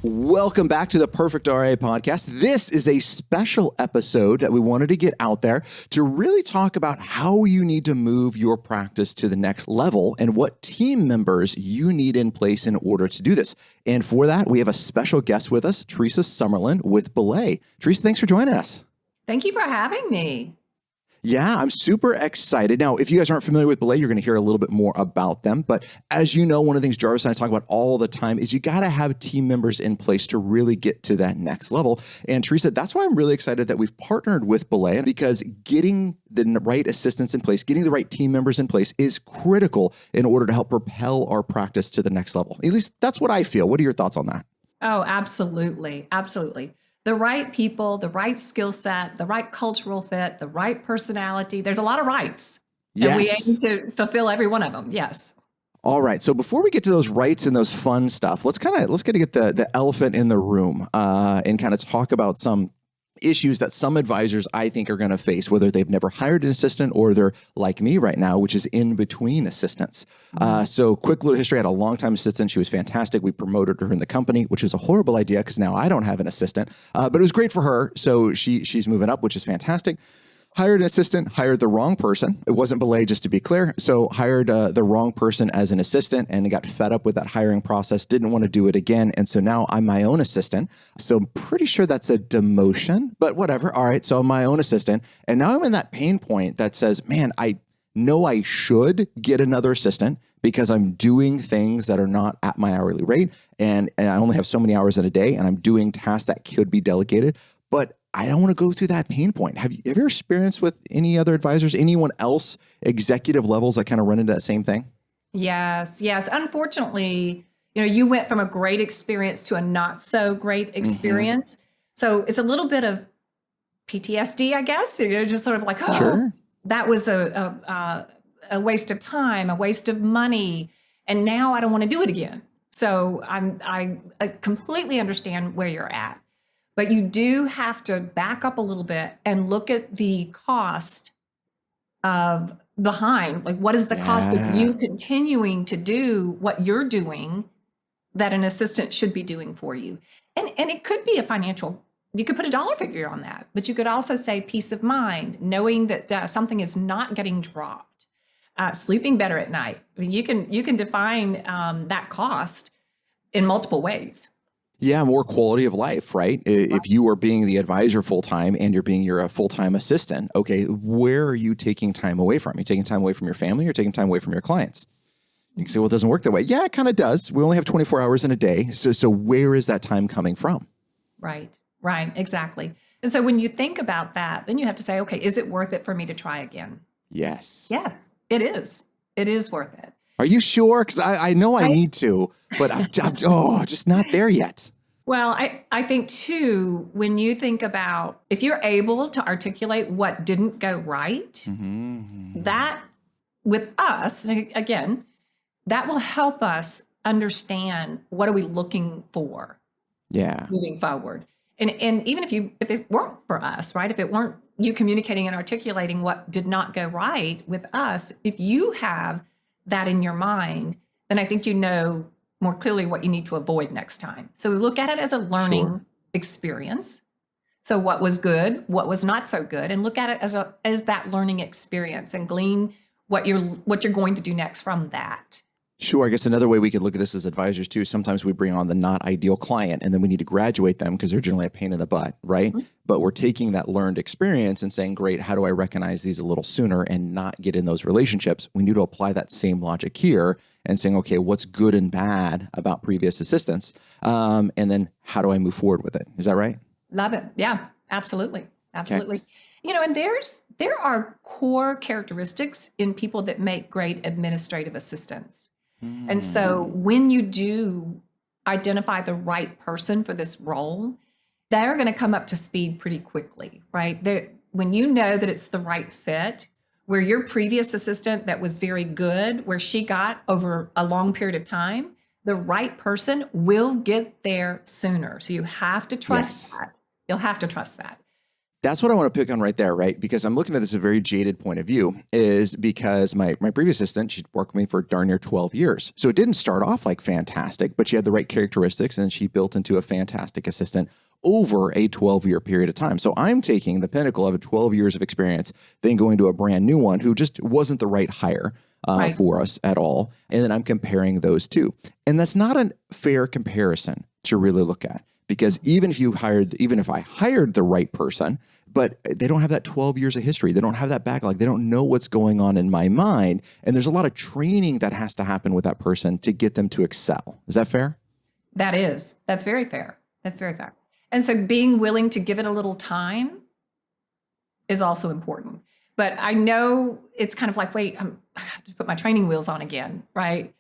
Welcome back to the Perfect RA podcast. This is a special episode that we wanted to get out there to really talk about how you need to move your practice to the next level and what team members you need in place in order to do this. And for that, we have a special guest with us, Theresa Summerlin with Belay. Theresa, thanks for joining us. Thank you for having me. Yeah, I'm super excited. Now, if you guys aren't familiar with Belay, you're going to hear a little bit more about them. But as you know, one of the things Jarvis and I talk about all the time is you got to have team members in place to really get to that next level. And Theresa, that's why I'm really excited that we've partnered with Belay, because getting the right assistants in place, getting the right team members in place is critical in order to help propel our practice to the next level. At least that's what I feel. What are your thoughts on that? Oh, absolutely. Absolutely. The right people, the right skill set, the right cultural fit, the right personality. There's a lot of rights. Yes. And we aim to fulfill every one of them. Yes. All right. So before we get to those rights and those fun stuff, let's get the elephant in the room and kind of talk about some issues that some advisors I think are going to face, whether they've never hired an assistant or they're like me right now, which is in between assistants. So quick little history. I had a longtime assistant. She was fantastic. We promoted her in the company, which is a horrible idea because now I don't have an assistant, but it was great for her. So she's moving up, which is fantastic. Hired an assistant, hired the wrong person. It wasn't Belay, just to be clear. So hired the wrong person as an assistant and got fed up with that hiring process, didn't want to do it again. And so now I'm my own assistant. So I'm pretty sure that's a demotion, but whatever. All right. So I'm my own assistant. And now I'm in that pain point that says, man, I know I should get another assistant because I'm doing things that are not at my hourly rate. And I only have so many hours in a day and I'm doing tasks that could be delegated. But I don't want to go through that pain point. Have you ever experienced with any other advisors, anyone else, executive levels that kind of run into that same thing? Yes. Yes. Unfortunately, you went from a great experience to a not so great experience. Mm-hmm. So it's a little bit of PTSD, I guess, just sort of like, oh, sure. That was a waste of time, a waste of money. And now I don't want to do it again. So I completely understand where you're at. But you do have to back up a little bit and look at the cost of behind. Like, what is the cost of you continuing to do what you're doing that an assistant should be doing for you? And it could be a financial, you could put a dollar figure on that, but you could also say peace of mind, knowing that something is not getting dropped, sleeping better at night. I mean, you can define that cost in multiple ways. Yeah, more quality of life, right? If you are being the advisor full-time and you're a full-time assistant, okay, where are you taking time away from? Are you taking time away from your family or taking time away from your clients? You can say, well, it doesn't work that way. Yeah, it kind of does. We only have 24 hours in a day. So where is that time coming from? Right, exactly. And so when you think about that, then you have to say, okay, is it worth it for me to try again? Yes. Yes, it is. It is worth it. Are you sure? Because I know I need to, but I'm just not there yet. Well, I think too, when you think about, if you're able to articulate what didn't go right, mm-hmm. that with us, again, that will help us understand what are we looking for moving forward. And even if it weren't for us, right? If it weren't you communicating and articulating what did not go right with us, if you have that in your mind, then I think you know more clearly what you need to avoid next time. So we look at it as a learning experience. So what was good, what was not so good, and look at it as that learning experience and glean what you're going to do next from that. Sure. I guess another way we could look at this as advisors too, sometimes we bring on the not ideal client and then we need to graduate them because they're generally a pain in the butt, right? Mm-hmm. But we're taking that learned experience and saying, great, how do I recognize these a little sooner and not get in those relationships? We need to apply that same logic here and saying, okay, what's good and bad about previous assistants? And then how do I move forward with it? Is that right? Love it. Yeah, absolutely. Absolutely. Okay. And there are core characteristics in people that make great administrative assistants. And so when you do identify the right person for this role, they're going to come up to speed pretty quickly, right? When you know that it's the right fit, where your previous assistant that was very good, where she got over a long period of time, the right person will get there sooner. So you have to trust that. You'll have to trust that. That's what I want to pick on right there, right? Because I'm looking at this a very jaded point of view, is because my previous assistant, she'd worked with me for darn near 12 years. So it didn't start off like fantastic, but she had the right characteristics and she built into a fantastic assistant over a 12-year period of time. So I'm taking the pinnacle of a 12 years of experience, then going to a brand new one who just wasn't the right hire for us at all. And then I'm comparing those two. And that's not a fair comparison to really look at. Because even if I hired the right person, but they don't have that 12 years of history, they don't have that backlog, they don't know what's going on in my mind. And there's a lot of training that has to happen with that person to get them to excel. Is that fair? That's very fair. That's very fair. And so being willing to give it a little time is also important. But I know it's kind of like, wait, I have to put my training wheels on again, right?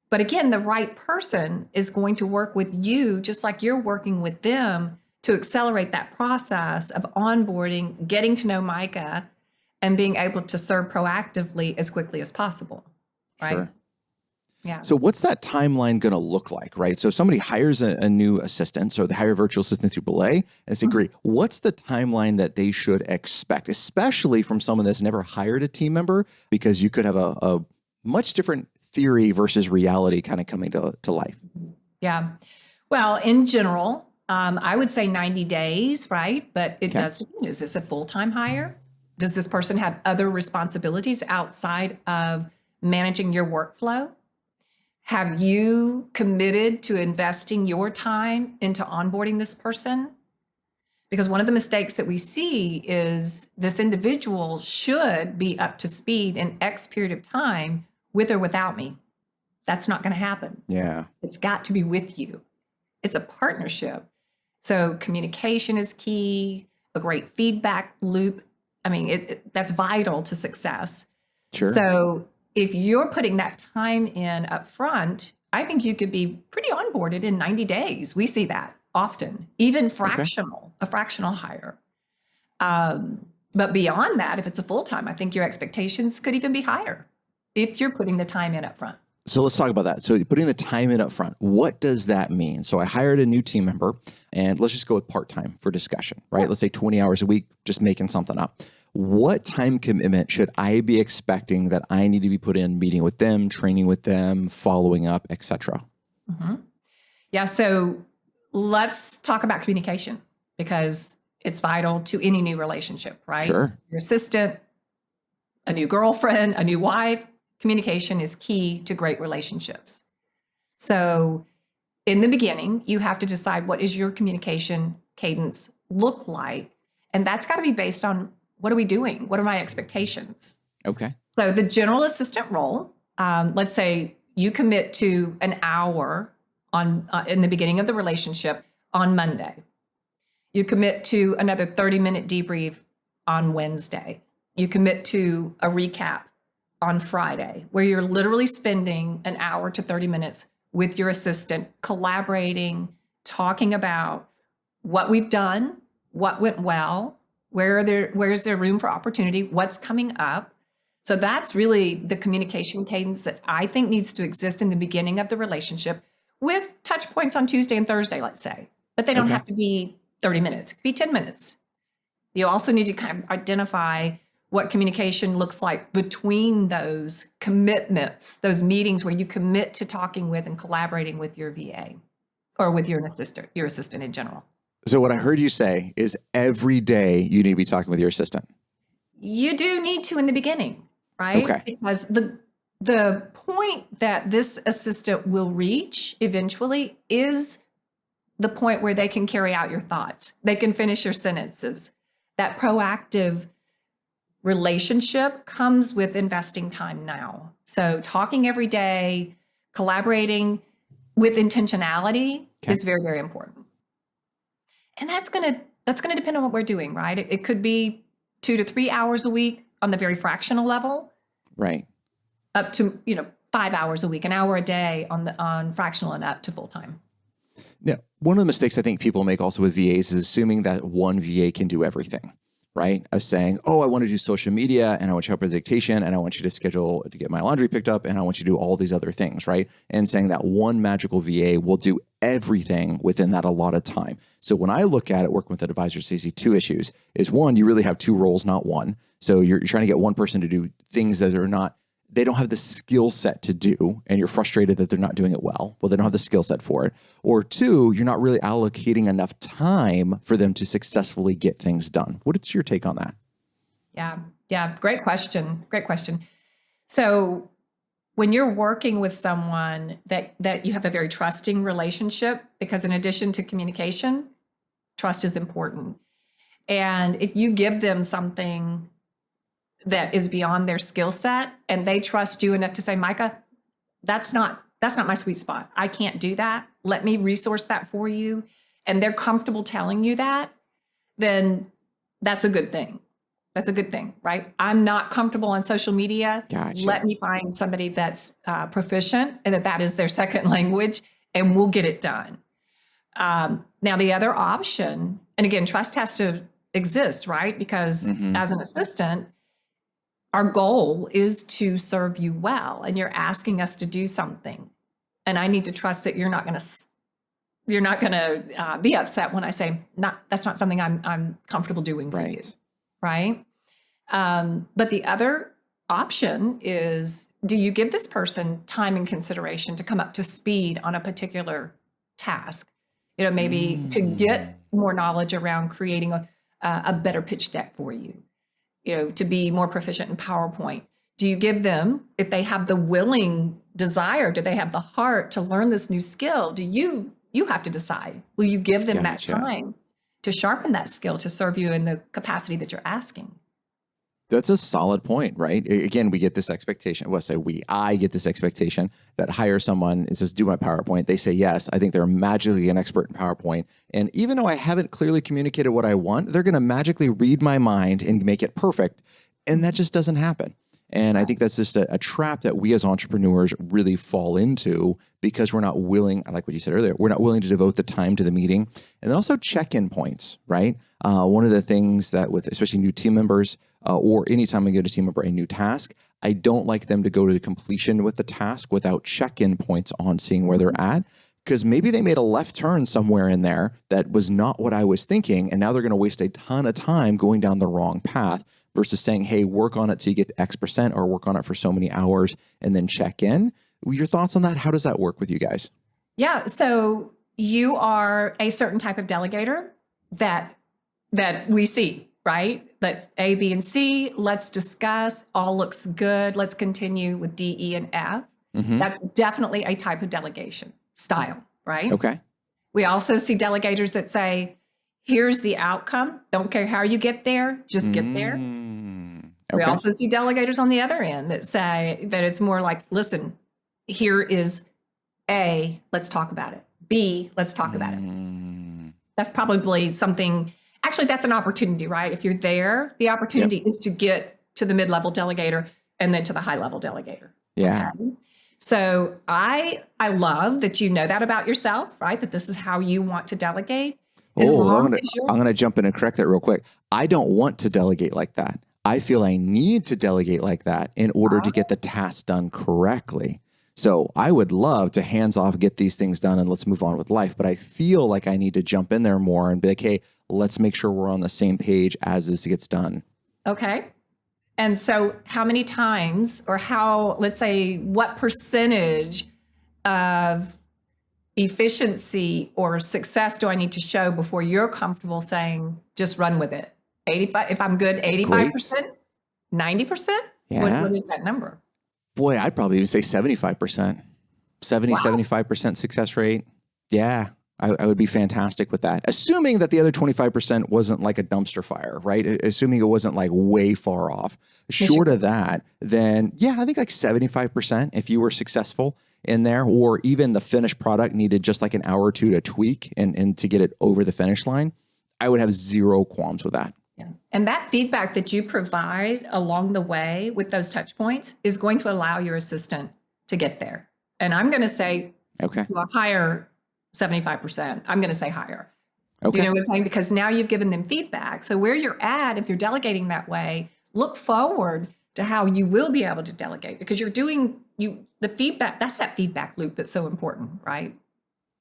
But again, the right person is going to work with you just like you're working with them to accelerate that process of onboarding, getting to know Micah, and being able to serve proactively as quickly as possible, right? Sure. Yeah. So what's that timeline going to look like, right? So if somebody hires a new assistant, so they hire a virtual assistant through Belay, and say, great, what's the timeline that they should expect, especially from someone that's never hired a team member, because you could have a much different theory versus reality kind of coming to life? Yeah. Well, in general, I would say 90 days, right? But it does depend. Is this a full-time hire? Does this person have other responsibilities outside of managing your workflow? Have you committed to investing your time into onboarding this person? Because one of the mistakes that we see is this individual should be up to speed in X period of time with or without me. That's not going to happen. Yeah. It's got to be with you. It's a partnership. So communication is key, a great feedback loop. I mean, that's vital to success. Sure. So if you're putting that time in up front, I think you could be pretty onboarded in 90 days. We see that often, even a fractional hire. But beyond that, if it's a full-time, I think your expectations could even be higher if you're putting the time in up front. So let's talk about that. So putting the time in up front, what does that mean? So I hired a new team member, and let's just go with part-time for discussion, right? Let's say 20 hours a week, just making something up. What time commitment should I be expecting that I need to be put in, meeting with them, training with them, following up, et cetera? Mm-hmm. Yeah. So let's talk about communication, because it's vital to any new relationship, right? Sure. Your assistant, a new girlfriend, a new wife. Communication is key to great relationships. So in the beginning, you have to decide, what is your communication cadence look like? And that's got to be based on, what are we doing? What are my expectations? Okay. So the general assistant role, let's say you commit to an hour in the beginning of the relationship on Monday. You commit to another 30-minute debrief on Wednesday. You commit to a recap on Friday, where you're literally spending an hour to 30 minutes with your assistant, collaborating, talking about what we've done, what went well, where's there room for opportunity, what's coming up. So that's really the communication cadence that I think needs to exist in the beginning of the relationship, with touch points on Tuesday and Thursday, let's say. But they don't have to be 30 minutes. It could be 10 minutes. You also need to kind of identify what communication looks like between those commitments, those meetings where you commit to talking with and collaborating with your VA or with your assistant in general. So what I heard you say is every day you need to be talking with your assistant. You do need to in the beginning, right? Okay. Because the point that this assistant will reach eventually is the point where they can carry out your thoughts. They can finish your sentences. That proactive relationship comes with investing time now. So talking every day, collaborating with intentionality is very, very important. And that's gonna depend on what we're doing, right? It could be 2 to 3 hours a week on the very fractional level, right? Up to 5 hours a week, an hour a day on fractional, and up to full time. Yeah, one of the mistakes I think people make also with VAs is assuming that one VA can do everything. right? Of saying, oh, I want to do social media and I want you to help with dictation and I want you to schedule to get my laundry picked up and I want you to do all these other things, right? And saying that one magical VA will do everything within that allotted time. So when I look at it, working with advisors, I see two issues. Is one, you really have two roles, not one. So you're trying to get one person to do things that are not, they don't have the skill set to do, and you're frustrated that they're not doing it well. Well, they don't have the skill set for it. Or two, you're not really allocating enough time for them to successfully get things done. What's your take on that? Yeah. Great question. So when you're working with someone that you have a very trusting relationship, because in addition to communication, trust is important. And if you give them something that is beyond their skill set and they trust you enough to say, Micah, that's not my sweet spot. I can't do that. Let me resource that for you. And they're comfortable telling you that, then that's a good thing. That's a good thing, right? I'm not comfortable on social media. Gotcha. Let me find somebody that's proficient and that is their second language, and we'll get it done. Now, the other option, and again, trust has to exist, right? Because as an assistant, our goal is to serve you well, and you're asking us to do something. And I need to trust that you're not going to be upset when I say, that's not something I'm comfortable doing for you. Right. But the other option is, do you give this person time and consideration to come up to speed on a particular task? Maybe to get more knowledge around creating a better pitch deck for you, to be more proficient in PowerPoint. Do you give them, if they have the willing desire, do they have the heart to learn this new skill? You have to decide, will you give them that time to sharpen that skill to serve you in the capacity that you're asking? That's a solid point, right? Again, we get this expectation. I get this expectation that hire someone and says, do my PowerPoint. They say yes. I think they're magically an expert in PowerPoint. And even though I haven't clearly communicated what I want, they're going to magically read my mind and make it perfect. And that just doesn't happen. And I think that's just a trap that we as entrepreneurs really fall into because we're not willing, I like what you said earlier, we're not willing to devote the time to the meeting. And then also check-in points, right? One of the things that with especially new team members or anytime I give a team member a new task, I don't like them to go to completion with the task without check-in points on seeing where they're at. Because maybe they made a left turn somewhere in there that was not what I was thinking. And now they're going to waste a ton of time going down the wrong path versus saying, hey, work on it till you get X% or work on it for so many hours and then check in. Your thoughts on that? How does that work with you guys? Yeah. So you are a certain type of delegator that we see, right? That A, B, and C, let's discuss, all looks good. Let's continue with D, E, and F. That's definitely a type of delegation style, right? Okay. We also see delegators that say, here's the outcome. Don't care how you get there, just get there. Okay. We also see delegators on the other end that say that it's more like, listen, here is A, let's talk about it. B, let's talk about it. That's probably something, actually, that's an opportunity, right? If you're there, the opportunity is to get to the mid-level delegator and then to the high-level delegator. Yeah. Okay? So I love that you know that about yourself, right? That this is how you want to delegate. I'm going to jump in and correct that real quick. I don't want to delegate like that. I feel I need to delegate like that in order to get the task done correctly. So I would love to hands off, get these things done and let's move on with life. But I feel like I need to jump in there more and be like, hey, let's make sure we're on the same page as this gets done. Okay. And so how many times or let's say, what percentage of efficiency or success do I need to show before you're comfortable saying, just run with it? 85, if I'm good, 85%, 90%? Yeah. What is that number? Boy, I'd probably even say 75%, 75% success rate. Yeah. I would be fantastic with that. Assuming that the other 25% wasn't like a dumpster fire, right? Assuming it wasn't like way far off. Short of that, then yeah, I think like 75% if you were successful in there, or even the finished product needed just like an hour or two to tweak and to get it over the finish line, I would have zero qualms with that. Yeah. And that feedback that you provide along the way with those touch points is going to allow your assistant to get there. And I'm going to say to a higher 75%, I'm going to say higher. Do you Okay. know what I'm saying? Because now you've given them feedback. So where you're at, if you're delegating that way, look forward to how you will be able to delegate because you're doing the feedback. That's that feedback loop that's so important, right?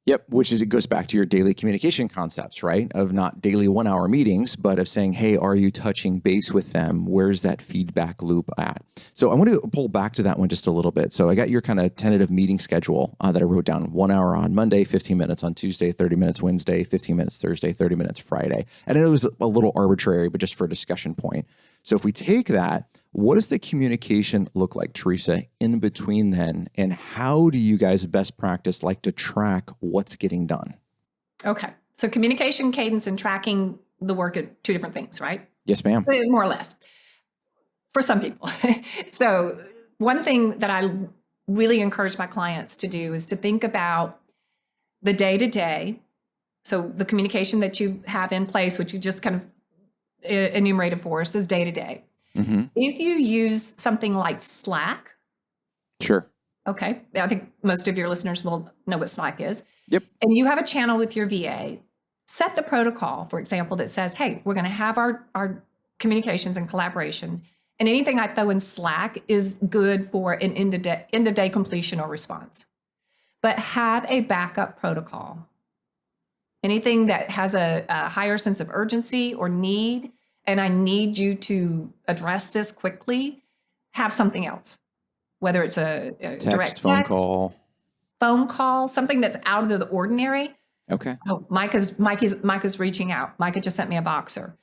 Yep. Which is, it goes back to your daily communication concepts, right? Of not daily 1 hour meetings, but of saying, hey, are you touching base with them? Where's that feedback loop at? So I want to pull back to that one just a little bit. So I got your kind of tentative meeting schedule that I wrote down: 1 hour on Monday, 15 minutes on Tuesday, 30 minutes Wednesday, 15 minutes Thursday, 30 minutes Friday. And I know it was a little arbitrary, but just for a discussion point. So if we take that, what does the communication look like, Theresa, in between then? And how do you guys best practice like to track what's getting done? Okay. So communication, cadence, and tracking the work are two different things, right? Yes, ma'am. More or less for some people. So one thing that I really encourage my clients to do is to think about the day to day. So the communication that you have in place, which you just kind of enumerated for us, is day to day. Mm-hmm. If you use something like Slack, Sure. okay, I think most of your listeners will know what Slack is. Yep. And you have a channel with your VA, set the protocol, for example, that says, hey, we're going to have our communications and collaboration. And anything I throw in Slack is good for an end of day completion or response. But have a backup protocol. Anything that has a higher sense of urgency or need, and I need you to address this quickly, have something else. Whether it's a direct phone text, call, something that's out of the ordinary. Okay. Oh, Micah's reaching out. Micah just sent me a boxer.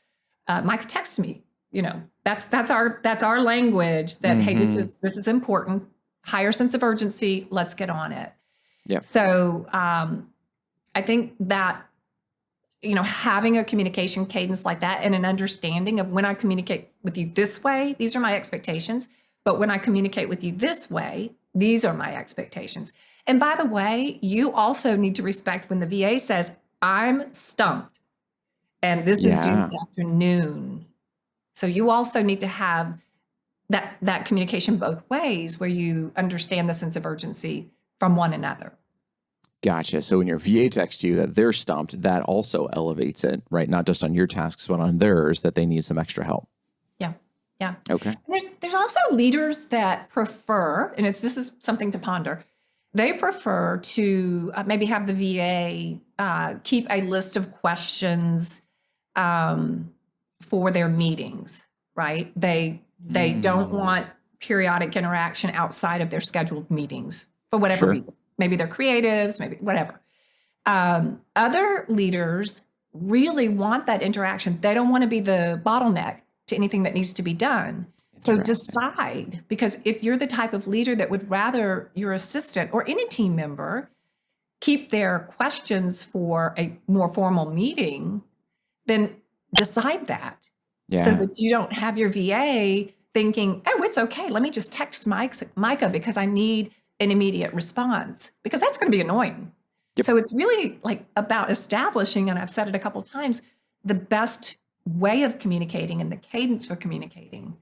Micah texted me. You know, that's our language. That hey, this is important. Higher sense of urgency. Let's get on it. Yeah. So I think that having a communication cadence like that and an understanding of when I communicate with you this way, these are my expectations. But when I communicate with you this way, these are my expectations. And by the way, you also need to respect when the VA says, I'm stumped and this is due this afternoon. So you also need to have that communication both ways where you understand the sense of urgency from one another. Gotcha. So when your VA texts you that they're stumped, that also elevates it, right? Not just on your tasks, but on theirs, that they need some extra help. Yeah. Okay. And there's also leaders that prefer, and this is something to ponder. They prefer to maybe have the VA keep a list of questions for their meetings, right? They don't want periodic interaction outside of their scheduled meetings for whatever reason. Maybe they're creatives, maybe whatever. Other leaders really want that interaction. They don't want to be the bottleneck to anything that needs to be done. So decide, because if you're the type of leader that would rather your assistant or any team member keep their questions for a more formal meeting, then decide that. So that you don't have your VA thinking, oh, it's okay. Let me just text Micah because I need an immediate response, because that's going to be annoying. Yep. So it's really like about establishing, and I've said it a couple of times, the best way of communicating and the cadence for communicating.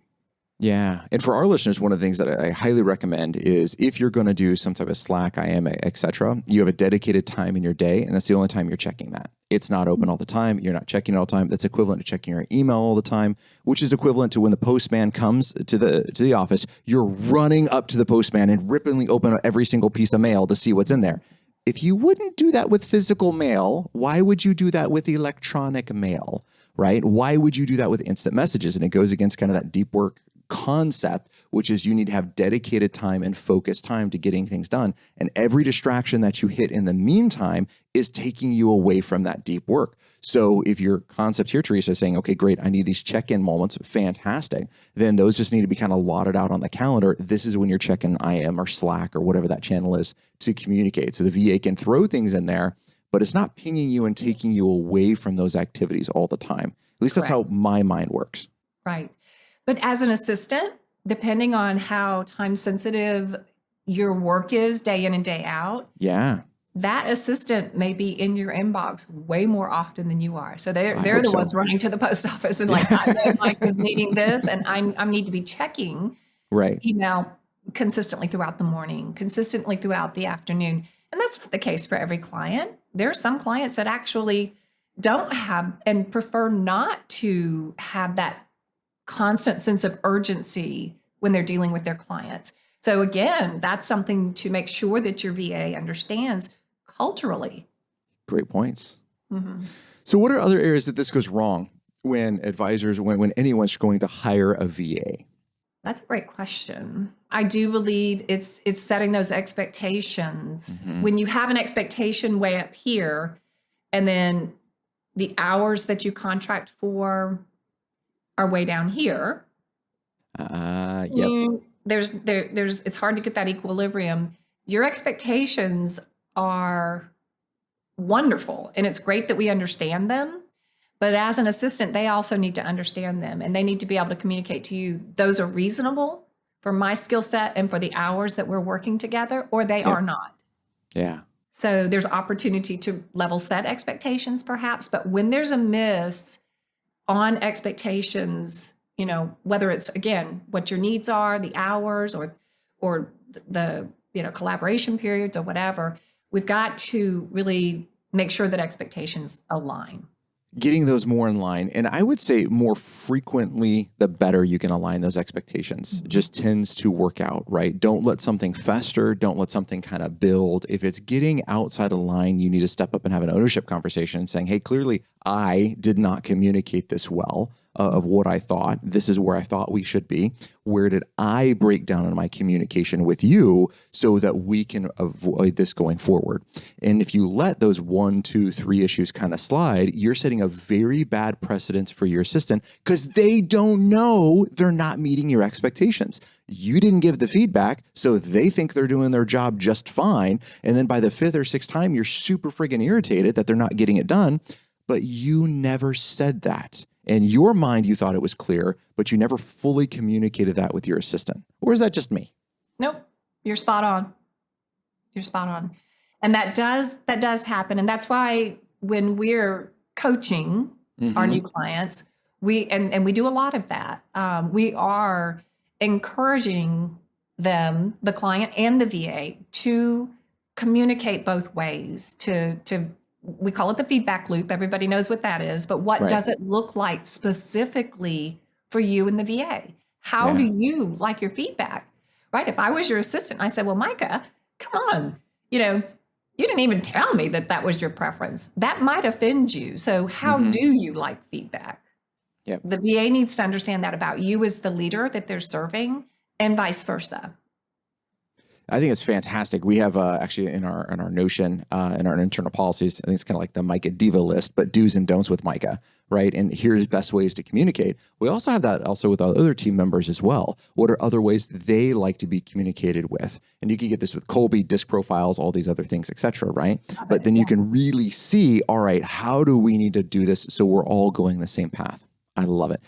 Yeah. And for our listeners, one of the things that I highly recommend is if you're going to do some type of Slack, IM, et cetera, you have a dedicated time in your day, and that's the only time you're checking that. It's not open all the time. You're not checking it all the time. That's equivalent to checking your email all the time, which is equivalent to when the postman comes to the office, you're running up to the postman and rippingly open every single piece of mail to see what's in there. If you wouldn't do that with physical mail, why would you do that with electronic mail, right? Why would you do that with instant messages? And it goes against kind of that deep work concept, which is you need to have dedicated time and focused time to getting things done. And every distraction that you hit in the meantime is taking you away from that deep work. So if your concept here, Theresa, is saying, okay, great, I need these check-in moments, fantastic, then those just need to be kind of allotted out on the calendar. This is when you're checking IM or Slack or whatever that channel is to communicate. So the VA can throw things in there, but it's not pinging you and taking you away from those activities all the time. At least that's how my mind works. Right. But as an assistant, depending on how time sensitive your work is day in and day out, that assistant may be in your inbox way more often than you are. So they're the ones running to the post office and like, I know Mike is needing this, and I need to be checking email consistently throughout the morning, consistently throughout the afternoon. And that's not the case for every client. There are some clients that actually don't have and prefer not to have that constant sense of urgency when they're dealing with their clients. So again, that's something to make sure that your VA understands culturally. Great points. Mm-hmm. So what are other areas that this goes wrong when advisors, when anyone's going to hire a VA? That's a great question. I do believe it's setting those expectations. Mm-hmm. When you have an expectation way up here, and then the hours that you contract for are way down here. Yep. There's it's hard to get that equilibrium. Your expectations are wonderful, and it's great that we understand them. But as an assistant, they also need to understand them, and they need to be able to communicate to you, those are reasonable for my skill set and for the hours that we're working together, or they are not. Yeah. So there's opportunity to level set expectations perhaps, but when there's a miss on expectations, whether it's, again, what your needs are, the hours or the collaboration periods or whatever, we've got to really make sure that expectations align. Getting those more in line. And I would say more frequently, the better you can align those expectations. Mm-hmm. Just tends to work out, right? Don't let something fester. Don't let something kind of build. If it's getting outside of line, you need to step up and have an ownership conversation saying, hey, clearly I did not communicate this well of what I thought. This is where I thought we should be. Where did I break down in my communication with you so that we can avoid this going forward? And if you let those 1, 2, 3 issues kind of slide, you're setting a very bad precedence for your assistant because they don't know they're not meeting your expectations. You didn't give the feedback, so they think they're doing their job just fine. And then by the 5th or 6th time, you're super friggin' irritated that they're not getting it done, but you never said that. In your mind, you thought it was clear, but you never fully communicated that with your assistant. Or is that just me? Nope. You're spot on. You're spot on. And that does happen. And that's why when we're coaching our new clients, we do a lot of that. We are encouraging them, the client and the VA, to communicate both ways, to we call it the feedback loop. Everybody knows what that is, but what does it look like specifically for you and the VA? How do you like your feedback, right? If I was your assistant, I said, well, Micah, come on, you didn't even tell me that was your preference. That might offend you. So how do you like feedback? Yep. The VA needs to understand that about you as the leader that they're serving, and vice versa. I think it's fantastic. We have actually in our Notion, in our internal policies, I think it's kind of like the Micah diva list, but do's and don'ts with Micah, right? And here's best ways to communicate. We also have that also with our other team members as well. What are other ways they like to be communicated with? And you can get this with Colby, disc profiles, all these other things, et cetera, right? But then you can really see, all right, how do we need to do this so we're all going the same path? I love it.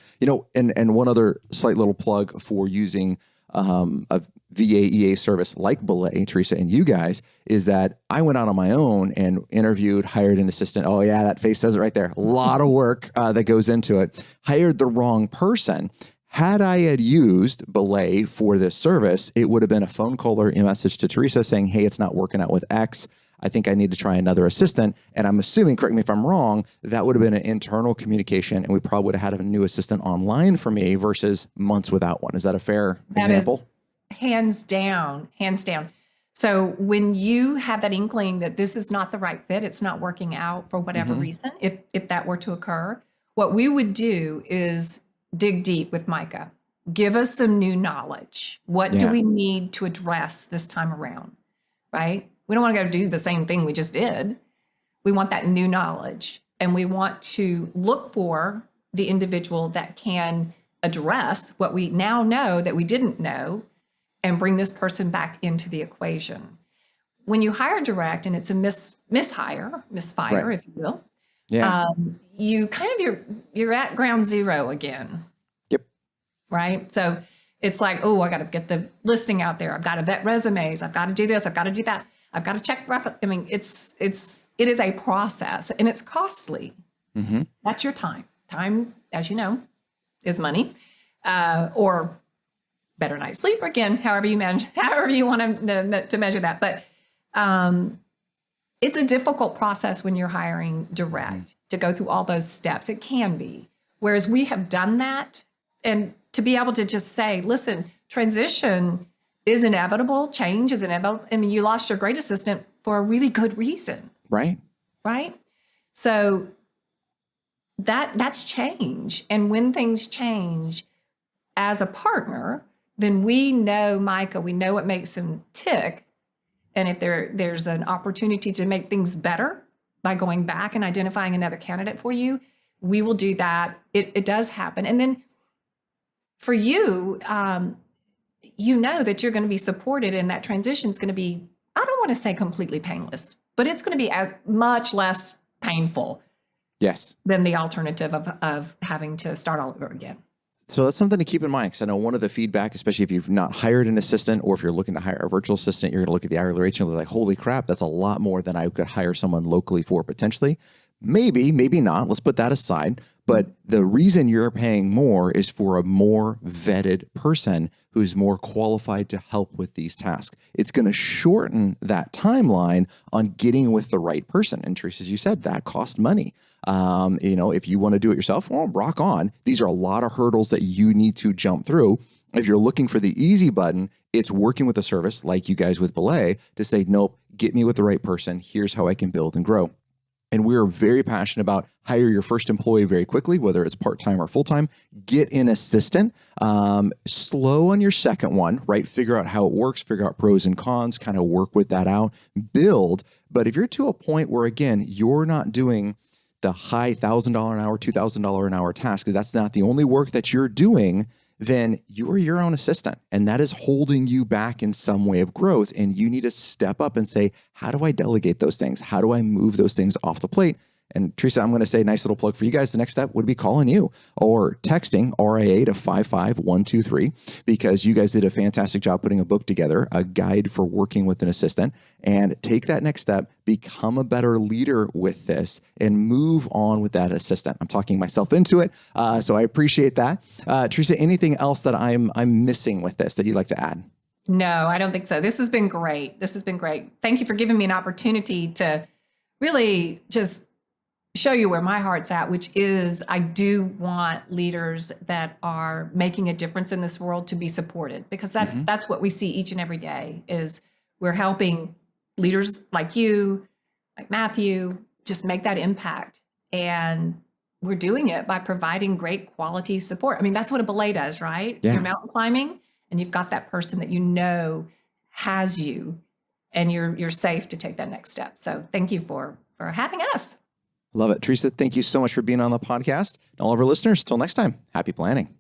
And one other slight little plug for using a VAEA service like Belay, Theresa, and you guys, is that I went out on my own and interviewed, hired an assistant. Oh yeah, that face says it right there. A lot of work that goes into it. Hired the wrong person. Had I had used Belay for this service, it would have been a phone call or a message to Theresa saying, hey, it's not working out with X. I think I need to try another assistant. And I'm assuming, correct me if I'm wrong, that would have been an internal communication, and we probably would have had a new assistant online for me versus months without one. Is that a fair example? Hands down, hands down. So when you have that inkling that this is not the right fit, it's not working out for whatever reason, if that were to occur, what we would do is dig deep with Micah. Give us some new knowledge. What do we need to address this time around, right? We don't want to go do the same thing we just did. We want that new knowledge, and we want to look for the individual that can address what we now know that we didn't know and bring this person back into the equation. When you hire direct and it's a misfire, if you will, you kind of, you're at ground zero again. Yep. Right. So it's like, oh, I got to get the listing out there. I've got to vet resumes. I've got to do this. I've got to do that. I've got to check reference. I mean, it is a process, and it's costly. That's your time. Time, as you know, is money, or better night's sleep, or again, however you want to measure that. But It's a difficult process when you're hiring direct to go through all those steps. It can be. Whereas we have done that, and to be able to just say, listen, transition is inevitable, change is inevitable. I mean, you lost your great assistant for a really good reason. Right. Right. So that's change. And when things change as a partner, then we know Micah, we know what makes him tick. And if there's an opportunity to make things better by going back and identifying another candidate for you, we will do that. It does happen. And then for you, you know that you're going to be supported, and that transition is going to be, I don't want to say completely painless, but it's going to be much less painful. Yes. Than the alternative of having to start all over again. So that's something to keep in mind, because I know one of the feedback, especially if you've not hired an assistant, or if you're looking to hire a virtual assistant, you're going to look at the hourly rates and you're like, holy crap, that's a lot more than I could hire someone locally for potentially. Maybe, maybe not. Let's put that aside. But the reason you're paying more is for a more vetted person who's more qualified to help with these tasks. It's going to shorten that timeline on getting with the right person. And Theresa, as you said, that costs money. If you want to do it yourself, well, rock on. These are a lot of hurdles that you need to jump through. If you're looking for the easy button, it's working with a service like you guys with Belay to say, nope, get me with the right person. Here's how I can build and grow. And we're very passionate about hire your first employee very quickly, whether it's part-time or full-time. Get an assistant. Slow on your second one, right? Figure out how it works, figure out pros and cons, kind of work with that out, build. But if you're to a point where, again, you're not doing the high $1,000 an hour, $2,000 an hour task, because that's not the only work that you're doing, then you are your own assistant. And that is holding you back in some way of growth. And you need to step up and say, how do I delegate those things? How do I move those things off the plate? And Theresa, I'm going to say, nice little plug for you guys. The next step would be calling you or texting RIA to 55123, because you guys did a fantastic job putting a book together, a guide for working with an assistant, and take that next step, become a better leader with this, and move on with that assistant. I'm talking myself into it. So I appreciate that. Theresa, anything else that I'm missing with this that you'd like to add? No, I don't think so. This has been great. This has been great. Thank you for giving me an opportunity to really just show you where my heart's at, which is I do want leaders that are making a difference in this world to be supported, because that's what we see each and every day. Is we're helping leaders like you, like Matthew, just make that impact. And we're doing it by providing great quality support. I mean, that's what a belay does, right? Yeah. You're mountain climbing and you've got that person that you know has you, and you're safe to take that next step. So thank you for having us. Love it. Theresa, thank you so much for being on the podcast. And all of our listeners, till next time, happy planning.